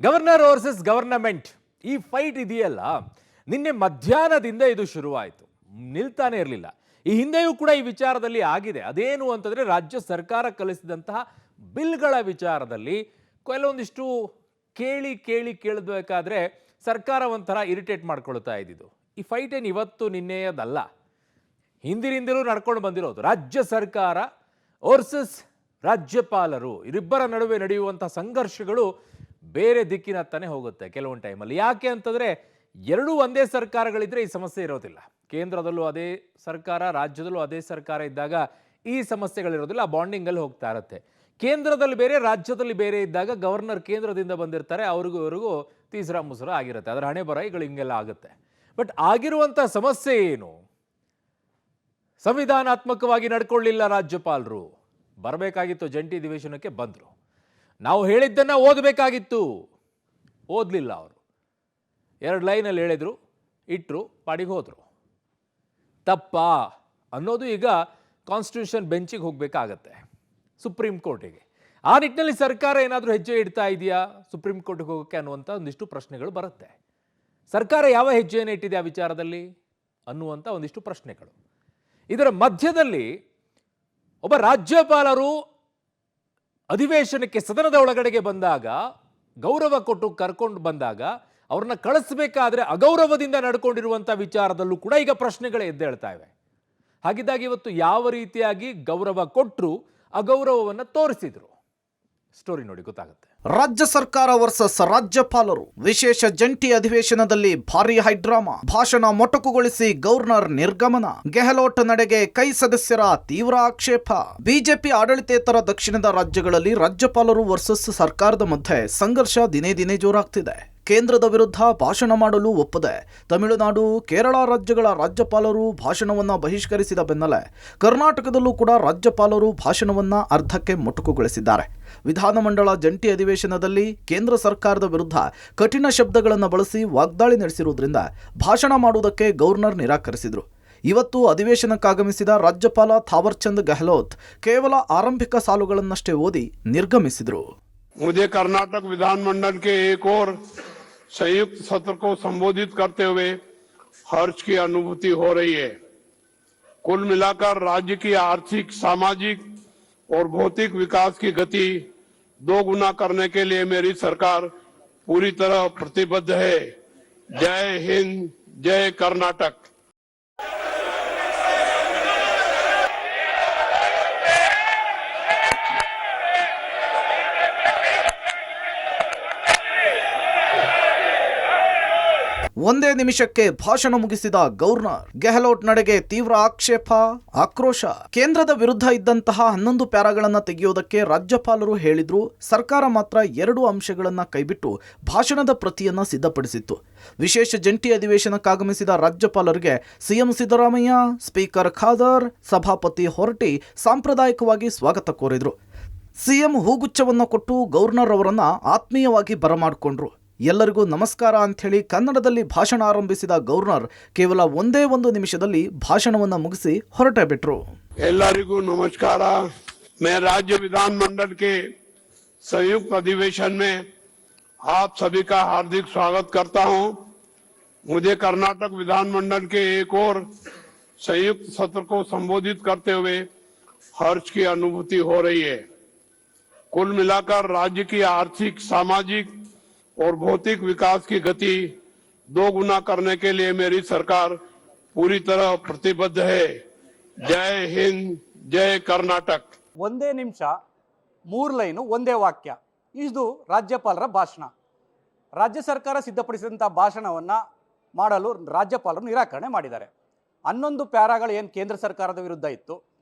Governor versus government ಈ fight ಇದೆಯಲ್ಲ, ನಿನ್ನೆ ಮಧ್ಯಾಹ್ನದಿಂದ ಇದು ಶುರುವಾಯಿತು, ನಿಲ್ತಾನೆ ಇರಲಿಲ್ಲ. ಈ ಹಿಂದೆಯೂ ಕೂಡ ಈ ವಿಚಾರದಲ್ಲಿ ಆಗಿದೆ. ಅದೇನು ಅಂತಂದ್ರೆ ರಾಜ್ಯ ಸರ್ಕಾರ ಕಳಿಸಿದಂತಹ ಬಿಲ್ಗಳ ವಿಚಾರದಲ್ಲಿ ಕೆಲವೊಂದಿಷ್ಟು ಕೇಳಬೇಕಾದ್ರೆ ಸರ್ಕಾರ ಒಂಥರ ಇರಿಟೇಟ್ ಮಾಡ್ಕೊಳ್ತಾ ಇದ್ದಿದ್ದು. ಈ ಫೈಟ್ ಏನು ಇವತ್ತು ನಿನ್ನೆಯದಲ್ಲ, ಹಿಂದಿನಿಂದಲೂ ನಡ್ಕೊಂಡು ಬಂದಿರೋದು. ರಾಜ್ಯ ಸರ್ಕಾರ ವರ್ಸಸ್ ರಾಜ್ಯಪಾಲರು ಇವರಿಬ್ಬರ ನಡುವೆ ನಡೆಯುವಂಥ ಸಂಘರ್ಷಗಳು ಬೇರೆ ದಿಕ್ಕಿನತ್ತಾನೆ ಹೋಗುತ್ತೆ ಕೆಲವೊಂದು ಟೈಮಲ್ಲಿ. ಯಾಕೆ ಅಂತಂದರೆ ಎರಡೂ ಒಂದೇ ಸರ್ಕಾರಗಳಿದ್ರೆ ಈ ಸಮಸ್ಯೆ ಇರೋದಿಲ್ಲ. ಕೇಂದ್ರದಲ್ಲೂ ಅದೇ ಸರ್ಕಾರ, ರಾಜ್ಯದಲ್ಲೂ ಅದೇ ಸರ್ಕಾರ ಇದ್ದಾಗ ಈ ಸಮಸ್ಯೆಗಳಿರೋದಿಲ್ಲ. ಆ ಬಾಂಡಿಂಗಲ್ಲಿ ಹೋಗ್ತಾ ಇರುತ್ತೆ. ಕೇಂದ್ರದಲ್ಲಿ ಬೇರೆ, ರಾಜ್ಯದಲ್ಲಿ ಬೇರೆ ಇದ್ದಾಗ ಗವರ್ನರ್ ಕೇಂದ್ರದಿಂದ ಬಂದಿರ್ತಾರೆ, ಅವ್ರಿಗೂ ತೀಸರ ಮುಸುರ ಆಗಿರುತ್ತೆ. ಅದರ ಹಣೆ ಬರಗಳು ಹಿಂಗೆಲ್ಲ ಆಗುತ್ತೆ. ಬಟ್ ಆಗಿರುವಂಥ ಸಮಸ್ಯೆ ಏನು? ಸಂವಿಧಾನಾತ್ಮಕವಾಗಿ ನಡ್ಕೊಳ್ಳಿಲ್ಲ ರಾಜ್ಯಪಾಲರು. ಬರಬೇಕಾಗಿತ್ತು ಜಂಟಿ ಅಧಿವೇಶನಕ್ಕೆ, ಬಂದರು. ನಾವು ಹೇಳಿದ್ದನ್ನು ಓದಬೇಕಾಗಿತ್ತು, ಓದಲಿಲ್ಲ ಅವರು. 2 ಲೈನಲ್ಲಿ ಹೇಳಿದರು, ಇಟ್ಟರು, ಪಾಡಿಗೆ ಹೋದರು. ತಪ್ಪಾ ಅನ್ನೋದು ಈಗ ಕಾನ್ಸ್ಟಿಟ್ಯೂಷನ್ ಬೆಂಚಿಗೆ ಹೋಗಬೇಕಾಗತ್ತೆ, ಸುಪ್ರೀಂ ಕೋರ್ಟಿಗೆ. ಆ ನಿಟ್ಟಿನಲ್ಲಿ ಸರ್ಕಾರ ಏನಾದರೂ ಹೆಜ್ಜೆ ಇಡ್ತಾ ಇದೆಯಾ ಸುಪ್ರೀಂ ಕೋರ್ಟಿಗೆ ಹೋಗೋಕ್ಕೆ ಅನ್ನುವಂಥ ಒಂದಿಷ್ಟು ಪ್ರಶ್ನೆಗಳು ಬರುತ್ತೆ. ಸರ್ಕಾರ ಯಾವ ಹೆಜ್ಜೆಯನ್ನು ಇಟ್ಟಿದೆ ಆ ವಿಚಾರದಲ್ಲಿ ಅನ್ನುವಂಥ ಒಂದಿಷ್ಟು ಪ್ರಶ್ನೆಗಳು. ಇದರ ಮಧ್ಯದಲ್ಲಿ ಒಬ್ಬ ರಾಜ್ಯಪಾಲರು ಅಧಿವೇಶನಕ್ಕೆ ಸದನದ ಒಳಗಡೆಗೆ ಬಂದಾಗ, ಗೌರವ ಕೊಟ್ಟು ಕರ್ಕೊಂಡು ಬಂದಾಗ ಅವ್ರನ್ನ ಕಳಿಸ್ಬೇಕಾದ್ರೆ ಅಗೌರವದಿಂದ ನಡ್ಕೊಂಡಿರುವಂಥ ವಿಚಾರದಲ್ಲೂ ಕೂಡ ಈಗ ಪ್ರಶ್ನೆಗಳೇ ಎದ್ದೇಳ್ತಾ ಇವೆ. ಹಾಗಿದ್ದಾಗ ಇವತ್ತು ಯಾವ ರೀತಿಯಾಗಿ ಗೌರವ ಕೊಟ್ಟರು, ಅಗೌರವವನ್ನು ತೋರಿಸಿದ್ರು, ಸ್ಟೋರಿ ನೋಡಿ ಗೊತ್ತಾಗುತ್ತೆ. ರಾಜ್ಯ ಸರ್ಕಾರ ವರ್ಸಸ್ ರಾಜ್ಯಪಾಲರು ವಿಶೇಷ ಜಂಟಿ ಅಧಿವೇಶನದಲ್ಲಿ ಭಾರಿ ಹೈಡ್ರಾಮಾ. ಭಾಷಣ ಮೊಟಕುಗೊಳಿಸಿ ಗವರ್ನರ್ ನಿರ್ಗಮನ. ಗೆಹ್ಲೋಟ್ ನಡೆಗೆ ಕೈ ಸದಸ್ಯರ ತೀವ್ರ ಆಕ್ಷೇಪ. ಬಿಜೆಪಿ ಆಡಳಿತೇತರ ದಕ್ಷಿಣದ ರಾಜ್ಯಗಳಲ್ಲಿ ರಾಜ್ಯಪಾಲರು ವರ್ಸಸ್ ಸರ್ಕಾರದ ಮಧ್ಯೆ ಸಂಘರ್ಷ ದಿನೇ ದಿನೇ ಜೋರಾಗ್ತಿದೆ. ಕೇಂದ್ರದ ವಿರುದ್ಧ ಭಾಷಣ ಮಾಡಲು ಒಪ್ಪದೆ ತಮಿಳುನಾಡು, ಕೇರಳ ರಾಜ್ಯಗಳ ರಾಜ್ಯಪಾಲರು ಭಾಷಣವನ್ನ ಬಹಿಷ್ಕರಿಸಿದ ಬೆನ್ನಲ್ಲೇ ಕರ್ನಾಟಕದಲ್ಲೂ ಕೂಡ ರಾಜ್ಯಪಾಲರು ಭಾಷಣವನ್ನ ಅರ್ಧಕ್ಕೆ ಮೊಟಕುಗೊಳಿಸಿದ್ದಾರೆ. ವಿಧಾನಮಂಡಲ ಜಂಟಿ ಅಧಿವೇಶನದಲ್ಲಿ ಕೇಂದ್ರ ಸರ್ಕಾರದ ವಿರುದ್ಧ ಕಠಿಣ ಶಬ್ದಗಳನ್ನು ಬಳಸಿ ವಾಗ್ದಾಳಿ ನಡೆಸಿರುವುದರಿಂದ ಭಾಷಣ ಮಾಡುವುದಕ್ಕೆ ಗವರ್ನರ್ ನಿರಾಕರಿಸಿದರು. ಇವತ್ತು ಅಧಿವೇಶನಕ್ಕಾಗಮಿಸಿದ ರಾಜ್ಯಪಾಲ ಥಾವರ್ಚಂದ್ ಗೆಹ್ಲೋಟ್ ಕೇವಲ ಆರಂಭಿಕ ಸಾಲುಗಳನ್ನಷ್ಟೇ ಓದಿ ನಿರ್ಗಮಿಸಿದರು. मुझे कर्नाटक विधानमंडल के एक और संयुक्त सत्र को संबोधित करते हुए हर्ष की अनुभूति हो रही है। कुल मिलाकर राज्य की आर्थिक, सामाजिक और भौतिक विकास की गति 2 गुना करने के लिए मेरी सरकार पूरी तरह प्रतिबद्ध है। जय हिंद, जय कर्नाटक। ಒಂದೇ ನಿಮಿಷಕ್ಕೆ ಭಾಷಣ ಮುಗಿಸಿದ ಗವರ್ನರ್. ಗೆಹ್ಲೋಟ್ ನಡೆಗೆ ತೀವ್ರ ಆಕ್ಷೇಪ, ಆಕ್ರೋಶ. ಕೇಂದ್ರದ ವಿರುದ್ಧ ಇದ್ದಂತಹ 11 ಪ್ಯಾರಾಗಳನ್ನು ತೆಗೆಯುವುದಕ್ಕೆ ರಾಜ್ಯಪಾಲರು ಹೇಳಿದ್ರು. ಸರ್ಕಾರ ಮಾತ್ರ 2 ಅಂಶಗಳನ್ನ ಕೈಬಿಟ್ಟು ಭಾಷಣದ ಪ್ರತಿಯನ್ನ ಸಿದ್ಧಪಡಿಸಿತ್ತು. ವಿಶೇಷ ಜಂಟಿ ಅಧಿವೇಶನಕ್ಕಾಗಮಿಸಿದ ರಾಜ್ಯಪಾಲರಿಗೆ ಸಿಎಂ ಸಿದ್ದರಾಮಯ್ಯ, ಸ್ಪೀಕರ್ ಖಾದರ್, ಸಭಾಪತಿ ಹೊರಟ್ಟಿ ಸಾಂಪ್ರದಾಯಿಕವಾಗಿ ಸ್ವಾಗತ ಕೋರಿದ್ರು. ಸಿಎಂ ಹೂಗುಚ್ಛವನ್ನು ಕೊಟ್ಟು ಗವರ್ನರ್ ಅವರನ್ನ ಆತ್ಮೀಯವಾಗಿ ಬರಮಾಡಿಕೊಂಡ್ರು. ಎಲ್ಲರಿಗೂ ನಮಸ್ಕಾರ ಅಂಥೇಳಿ ಕನ್ನಡದಲ್ಲಿ ಭಾಷಣ ಆರಂಭಿಸಿದ ಗವರ್ನರ್ ಕೇವಲ ಒಂದೇ 1 ನಿಮಿಷದಲ್ಲಿ ಭಾಷಣವನ್ನ ಮುಗಿಸಿ ಹೊರಟೇ ಬಿಟ್ರು. ಎಲ್ಲರಿಗೂ ನಮಸ್ಕಾರ. मैं राज्य विधानमंडल के संयुक्त अधिवेशन में आप सभी का हार्दिक स्वागत करता हूं। मुझे कर्नाटक विधानमंडल के एक और संयुक्त सत्र को संबोधित करते हुए हर्ष की अनुभूति हो रही है। कुल मिलाकर राज्य की आर्थिक, सामाजिक और भौतिक विकास की गति 2 गुना करने के लिए मेरी सरकार पूरी तरह प्रतिबद्ध है। जय हिंद, जय कर्नाटक। ಒಂದೇ ನಿಮಿಷ 3 ಲೈನು ಒಂದೇ ವಾಕ್ಯ. ಇದು ರಾಜ್ಯಪಾಲರ ಭಾಷಣ. ರಾಜ್ಯ ಸರ್ಕಾರ ಸಿದ್ಧಪಡಿಸಿದಂಥ ಭಾಷಣವನ್ನು ಮಾಡಲು ರಾಜ್ಯಪಾಲರು ನಿರಾಕರಣೆ ಮಾಡಿದ್ದಾರೆ. 11 ಪ್ಯಾರಾಗಳು ಏನು ಕೇಂದ್ರ ಸರ್ಕಾರದ ವಿರುದ್ಧ ಇತ್ತು,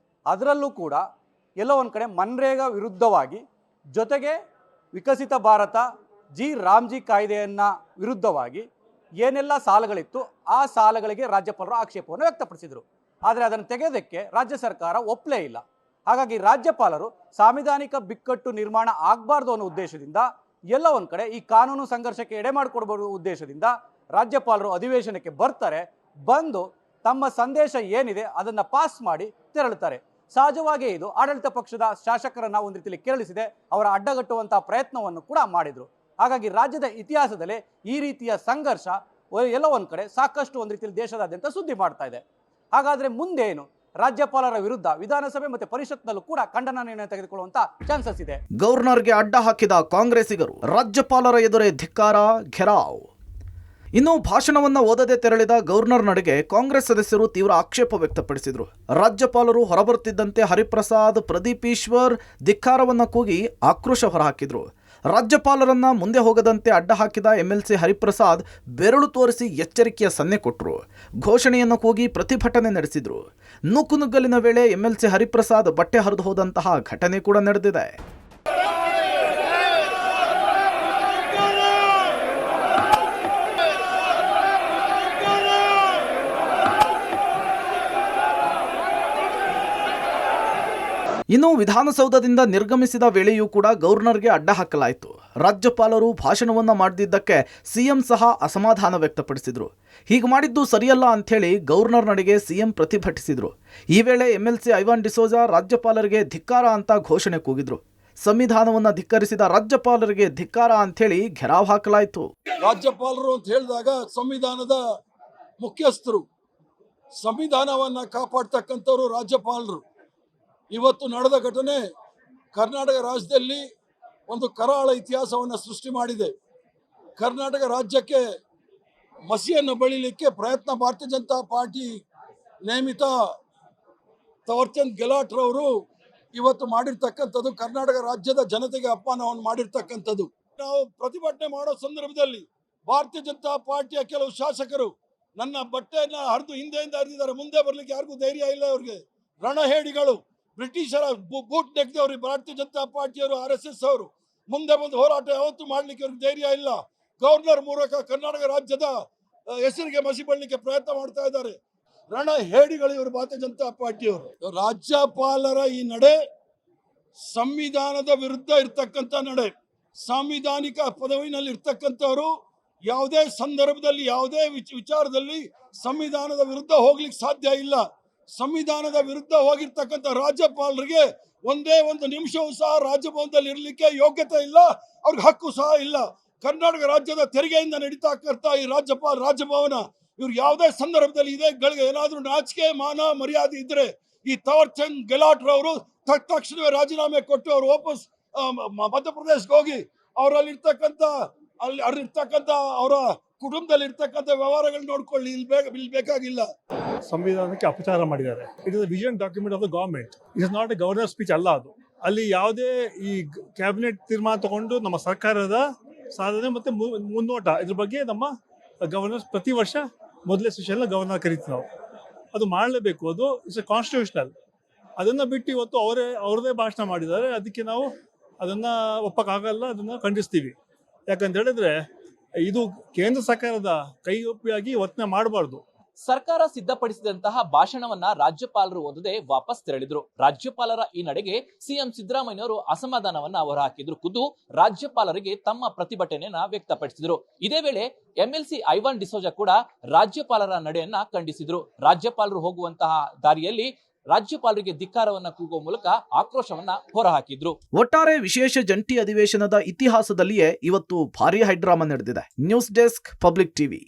ಅದರಲ್ಲೂ ಕೂಡ ಎಲ್ಲೋ ಒಂದು ಕಡೆ ಮನ್ರೇಗಾ ವಿರುದ್ಧವಾಗಿ, ಜೊತೆಗೆ ವಿಕಸಿತ ಭಾರತ ರಾಮ್ಜಿ ಕಾಯ್ದೆಯನ್ನು ವಿರುದ್ಧವಾಗಿ ಏನೆಲ್ಲ ಸಾಲಗಳಿತ್ತು ಆ ಸಾಲಗಳಿಗೆ ರಾಜ್ಯಪಾಲರು ಆಕ್ಷೇಪವನ್ನು ವ್ಯಕ್ತಪಡಿಸಿದರು. ಆದರೆ ಅದನ್ನು ತೆಗೆಯೋದಕ್ಕೆ ರಾಜ್ಯ ಸರ್ಕಾರ ಒಪ್ಪಲೇ ಇಲ್ಲ. ಹಾಗಾಗಿ ರಾಜ್ಯಪಾಲರು ಸಾಂವಿಧಾನಿಕ ಬಿಕ್ಕಟ್ಟು ನಿರ್ಮಾಣ ಆಗಬಾರ್ದು ಅನ್ನೋ ಉದ್ದೇಶದಿಂದ, ಎಲ್ಲ ಒಂದು ಕಡೆ ಈ ಕಾನೂನು ಸಂಘರ್ಷಕ್ಕೆ ಎಡೆ ಮಾಡಿಕೊಡ್ಬೋದು ಉದ್ದೇಶದಿಂದ ರಾಜ್ಯಪಾಲರು ಅಧಿವೇಶನಕ್ಕೆ ಬರ್ತಾರೆ. ಬಂದು ತಮ್ಮ ಸಂದೇಶ ಏನಿದೆ ಅದನ್ನು ಪಾಸ್ ಮಾಡಿ ತೆರಳುತ್ತಾರೆ. ಸಹಜವಾಗಿ ಇದು ಆಡಳಿತ ಪಕ್ಷದ ಶಾಸಕರನ್ನ ಒಂದು ರೀತಿಯಲ್ಲಿ ಕೆರಳಿಸಿದೆ. ಅವರ ಅಡ್ಡಗಟ್ಟುವಂತಹ ಪ್ರಯತ್ನವನ್ನು ಕೂಡ ಮಾಡಿದರು. ಹಾಗಾಗಿ ರಾಜ್ಯದ ಇತಿಹಾಸದಲ್ಲೇ ಈ ರೀತಿಯ ಸಂಘರ್ಷ ಎಲ್ಲೋ ಒಂದು ಕಡೆ ಸಾಕಷ್ಟು ಒಂದು ರೀತಿಯಲ್ಲಿ ದೇಶದಾದ್ಯಂತ ಸುದ್ದಿ ಮಾಡ್ತಾ ಇದೆ. ಹಾಗಾದರೆ ಮುಂದೆ ಏನು? ರಾಜ್ಯಪಾಲರ ವಿರುದ್ಧ ವಿಧಾನಸಭೆ ಮತ್ತು ಪರಿಷತ್ನಲ್ಲೂ ಕೂಡ ಖಂಡನ ನಿರ್ಣಯ ತೆಗೆದುಕೊಳ್ಳುವಂತ ಚಾನ್ಸಸ್ ಇದೆ. ಗವರ್ನರ್ಗೆ ಅಡ್ಡ ಹಾಕಿದ ಕಾಂಗ್ರೆಸ್ಸಿಗರು ರಾಜ್ಯಪಾಲರ ಎದುರೇ ಧಿಕ್ಕಾರ, ಘೆರಾವ್. ಇನ್ನು ಭಾಷಣವನ್ನ ಓದದೆ ತೆರಳಿದ ಗವರ್ನರ್ ನಡೆಗೆ ಕಾಂಗ್ರೆಸ್ ಸದಸ್ಯರು ತೀವ್ರ ಆಕ್ಷೇಪ ವ್ಯಕ್ತಪಡಿಸಿದರು. ರಾಜ್ಯಪಾಲರು ಹೊರಬರುತ್ತಿದ್ದಂತೆ ಹರಿಪ್ರಸಾದ್, ಪ್ರದೀಪ್ ಈಶ್ವರ್ ಧಿಕ್ಕಾರವನ್ನ ಕೂಗಿ ಆಕ್ರೋಶ ಹೊರಹಾಕಿದ್ರು. ರಾಜ್ಯಪಾಲರನ್ನ ಮುಂದೆ ಹೋಗದಂತೆ ಅಡ್ಡ ಹಾಕಿದ ಎಂಎಲ್ಸಿ ಹರಿಪ್ರಸಾದ್ ಬೆರಳು ತೋರಿಸಿ ಎಚ್ಚರಿಕೆಯ ಸನ್ನೆ ಕೊಟ್ಟರು. ಘೋಷಣೆಯನ್ನು ಕೂಗಿ ಪ್ರತಿಭಟನೆ ನಡೆಸಿದ್ರು. ನೂಕುನುಗ್ಗಲಿನ ವೇಳೆ ಎಂಎಲ್ಸಿ ಹರಿಪ್ರಸಾದ್ ಬಟ್ಟೆ ಹರಿದು ಹೋದಂತಹ ಘಟನೆ ಕೂಡ ನಡೆದಿದೆ. ಇನ್ನು ವಿಧಾನಸೌಧದಿಂದ ನಿರ್ಗಮಿಸಿದ ವೇಳೆಯೂ ಕೂಡ ಗವರ್ನರ್ಗೆ ಅಡ್ಡ ಹಾಕಲಾಯಿತು. ರಾಜ್ಯಪಾಲರು ಭಾಷಣವನ್ನ ಮಾಡದಿದ್ದಕ್ಕೆ ಸಿಎಂ ಸಹ ಅಸಮಾಧಾನ ವ್ಯಕ್ತಪಡಿಸಿದ್ರು. ಹೀಗೆ ಮಾಡಿದ್ದು ಸರಿಯಲ್ಲ ಅಂಥೇಳಿ ಗವರ್ನರ್ ನಡೆಗೆ ಸಿಎಂ ಪ್ರತಿಭಟಿಸಿದ್ರು. ಈ ವೇಳೆ ಎಂಎಲ್ಸಿ ಐವಾನ್ ಡಿಸೋಜಾ ರಾಜ್ಯಪಾಲರಿಗೆ ಧಿಕ್ಕಾರ ಅಂತ ಘೋಷಣೆ ಕೂಗಿದ್ರು. ಸಂವಿಧಾನವನ್ನ ಧಿಕ್ಕರಿಸಿದ ರಾಜ್ಯಪಾಲರಿಗೆ ಧಿಕ್ಕಾರ ಅಂಥೇಳಿ ಘೆರಾವ್ ಹಾಕಲಾಯಿತು. ರಾಜ್ಯಪಾಲರು ಅಂತ ಹೇಳಿದಾಗ ಸಂವಿಧಾನದ ಮುಖ್ಯಸ್ಥರು, ಸಂವಿಧಾನವನ್ನ ಕಾಪಾಡ್ತಕ್ಕಂಥವ್ರು ರಾಜ್ಯಪಾಲರು. ಇವತ್ತು ನಡೆದ ಘಟನೆ ಕರ್ನಾಟಕ ರಾಜ್ಯದಲ್ಲಿ ಒಂದು ಕರಾಳ ಇತಿಹಾಸವನ್ನು ಸೃಷ್ಟಿ ಮಾಡಿದೆ. ಕರ್ನಾಟಕ ರಾಜ್ಯಕ್ಕೆ ಮಸಿಯನ್ನು ಬಳಿಲಿಕ್ಕೆ ಪ್ರಯತ್ನ ಭಾರತೀಯ ಜನತಾ ಪಾರ್ಟಿ ನೇಮಿತ ತವರ್ಚಂದ್ ಗೆಹ್ಲೋಟ್ ರವರು ಇವತ್ತು ಮಾಡಿರ್ತಕ್ಕಂಥದ್ದು ಕರ್ನಾಟಕ ರಾಜ್ಯದ ಜನತೆಗೆ ಅಪಮಾನವನ್ನು ಮಾಡಿರ್ತಕ್ಕಂಥದ್ದು. ನಾವು ಪ್ರತಿಭಟನೆ ಮಾಡೋ ಸಂದರ್ಭದಲ್ಲಿ ಭಾರತೀಯ ಜನತಾ ಪಾರ್ಟಿಯ ಕೆಲವು ಶಾಸಕರು ನನ್ನ ಬಟ್ಟೆಯನ್ನು ಹರಿದು ಹಿಂದೆಯಿಂದ ಹರಿದಿದ್ದಾರೆ. ಮುಂದೆ ಬರ್ಲಿಕ್ಕೆ ಯಾರಿಗೂ ಧೈರ್ಯ ಇಲ್ಲ. ಅವ್ರಿಗೆ ರಣಹೇಡಿಗಳು, ಬ್ರಿಟಿಷರ ಬೂಟ್ ನೆಕ್ದವರು ಭಾರತೀಯ ಜನತಾ ಪಾರ್ಟಿಯವರು, RSS ಅವರು ಮುಂದೆ ಬಂದು ಹೋರಾಟ ಯಾವತ್ತೂ ಮಾಡ್ಲಿಕ್ಕೆ ಅವ್ರಿಗೆ ಧೈರ್ಯ ಇಲ್ಲ. ಗವರ್ನರ್ ಮೂಲಕ ಕರ್ನಾಟಕ ರಾಜ್ಯದ ಹೆಸರಿಗೆ ಮಸಿ ಬಳ್ಳಿಕ್ಕೆ ಪ್ರಯತ್ನ ಮಾಡ್ತಾ ಇದ್ದಾರೆ. ರಣಹೇಡಿಗಳು ಇವರು ಭಾರತೀಯ ಜನತಾ ಪಾರ್ಟಿಯವರು. ರಾಜ್ಯಪಾಲರ ಈ ನಡೆ ಸಂವಿಧಾನದ ವಿರುದ್ಧ ಇರ್ತಕ್ಕಂಥ ನಡೆ. ಸಾಂವಿಧಾನಿಕ ಪದವಿನಲ್ಲಿ ಇರ್ತಕ್ಕಂಥವರು ಯಾವುದೇ ಸಂದರ್ಭದಲ್ಲಿ ಯಾವುದೇ ವಿಚಾರದಲ್ಲಿ ಸಂವಿಧಾನದ ವಿರುದ್ಧ ಹೋಗ್ಲಿಕ್ಕೆ ಸಾಧ್ಯ ಇಲ್ಲ. ಸಂವಿಧಾನದ ವಿರುದ್ಧ ಹೋಗಿರ್ತಕ್ಕಂಥ ರಾಜ್ಯಪಾಲರಿಗೆ ಒಂದೇ ಒಂದು ನಿಮಿಷವೂ ಸಹ ರಾಜಭವನದಲ್ಲಿ ಇರಲಿಕ್ಕೆ ಯೋಗ್ಯತೆ ಇಲ್ಲ, ಅವ್ರಿಗೆ ಹಕ್ಕು ಸಹ ಇಲ್ಲ. ಕರ್ನಾಟಕ ರಾಜ್ಯದ ತೆರಿಗೆಯಿಂದ ನಡೀತಕ್ಕಂಥ ಈ ರಾಜಭವನ ಇವ್ರು ಯಾವುದೇ ಸಂದರ್ಭದಲ್ಲಿ ಇದೇ ಗಳಿಗೆ ಏನಾದರೂ ನಾಚಿಕೆ ಮಾನ ಮರ್ಯಾದೆ ಇದ್ರೆ ಈ ತವರ್ಚಂದ್ ಗೆಹ್ಲೋಟ್ ರವರು ತಕ್ಷಣವೇ ರಾಜೀನಾಮೆ ಕೊಟ್ಟು ಅವರು ವಾಪಸ್ ಮಧ್ಯಪ್ರದೇಶಕ್ಕೆ ಹೋಗಿ ಅವರಲ್ಲಿರ್ತಕ್ಕಂಥ ಅವರ ಕುಟುಂಬದಲ್ಲಿ ಇರ್ತಕ್ಕಂಥ ವ್ಯವಹಾರಗಳು ನೋಡ್ಕೊಳ್ಳಿ. ಇಲ್ಲಿ ಬೇಕಾಗಿಲ್ಲ. ಸಂವಿಧಾನಕ್ಕೆ ಅಪಚಾರ ಮಾಡಿದ್ದಾರೆ. It is vision document of the government. It is not A governor speech ಅಲ್ಲ ಅದು. ಅಲ್ಲಿ ಯಾವುದೇ ಈ ಕ್ಯಾಬಿನೆಟ್ ತೀರ್ಮಾನ ತಗೊಂಡು ನಮ್ಮ ಸರ್ಕಾರದ ಸಾಧನೆ ಮತ್ತೆ ಮುನ್ನೋಟ ಇದ್ರ ಬಗ್ಗೆ ನಮ್ಮ ಗವರ್ನರ್ ಪ್ರತಿ ವರ್ಷ ಮೊದಲೇ ಸೆಷನ್ ಗವರ್ನರ್ ಕರೀತೀವಿ ನಾವು. ಅದು ಮಾಡಲೇಬೇಕು. ಅದು ಇಟ್ಸ್ ಎ ಕಾನ್ಸ್ಟಿಟ್ಯೂಷನಲ್. ಅದನ್ನ ಬಿಟ್ಟು ಇವತ್ತು ಅವರದೇ ಭಾಷಣ ಮಾಡಿದ್ದಾರೆ. ಅದಕ್ಕೆ ನಾವು ಅದನ್ನ ಒಪ್ಪಕ್ಕಾಗಲ್ಲ, ಅದನ್ನ ಖಂಡಿಸ್ತೀವಿ. ಯಾಕಂತ ಹೇಳಿದ್ರೆ ಇದು ಕೇಂದ್ರ ಸರ್ಕಾರದ ಕೈಗೊಪ್ಪಿಯಾಗಿ ವರ್ತನೆ ಮಾಡಬಾರ್ದು. ಸರ್ಕಾರ ಸಿದ್ಧಪಡಿಸಿದಂತಹ ಭಾಷಣವನ್ನ ರಾಜ್ಯಪಾಲರು ಓದದೆ ವಾಪಸ್ ತೆರಳಿದ್ರು. ರಾಜ್ಯಪಾಲರ ಈ ನಡೆಗೆ ಸಿಎಂ ಸಿದ್ದರಾಮಯ್ಯನವರು ಅಸಮಾಧಾನವನ್ನ ಹೊರಹಾಕಿದ್ರು. ಖುದ್ದು ರಾಜ್ಯಪಾಲರಿಗೆ ತಮ್ಮ ಪ್ರತಿಭಟನೆಯನ್ನ ವ್ಯಕ್ತಪಡಿಸಿದ್ರು. ಇದೇ ವೇಳೆ ಎಂಎಲ್ಸಿ ಐವಾನ್ ಡಿಸೋಜಾ ಕೂಡ ರಾಜ್ಯಪಾಲರ ನಡೆಯನ್ನ ಖಂಡಿಸಿದ್ರು. ರಾಜ್ಯಪಾಲರು ಹೋಗುವಂತಹ ದಾರಿಯಲ್ಲಿ ರಾಜ್ಯಪಾಲರಿಗೆ ಧಿಕ್ಕಾರವನ್ನ ಕೂಗುವ ಮೂಲಕ ಆಕ್ರೋಶವನ್ನ ಹೊರಹಾಕಿದ್ರು. ಒಟ್ಟಾರೆ ವಿಶೇಷ ಜಂಟಿ ಅಧಿವೇಶನದ ಇತಿಹಾಸದಲ್ಲಿಯೇ ಇವತ್ತು ಭಾರೀ ಹೈಡ್ರಾಮಾ ನಡೆದಿದೆ. News desk, public TV.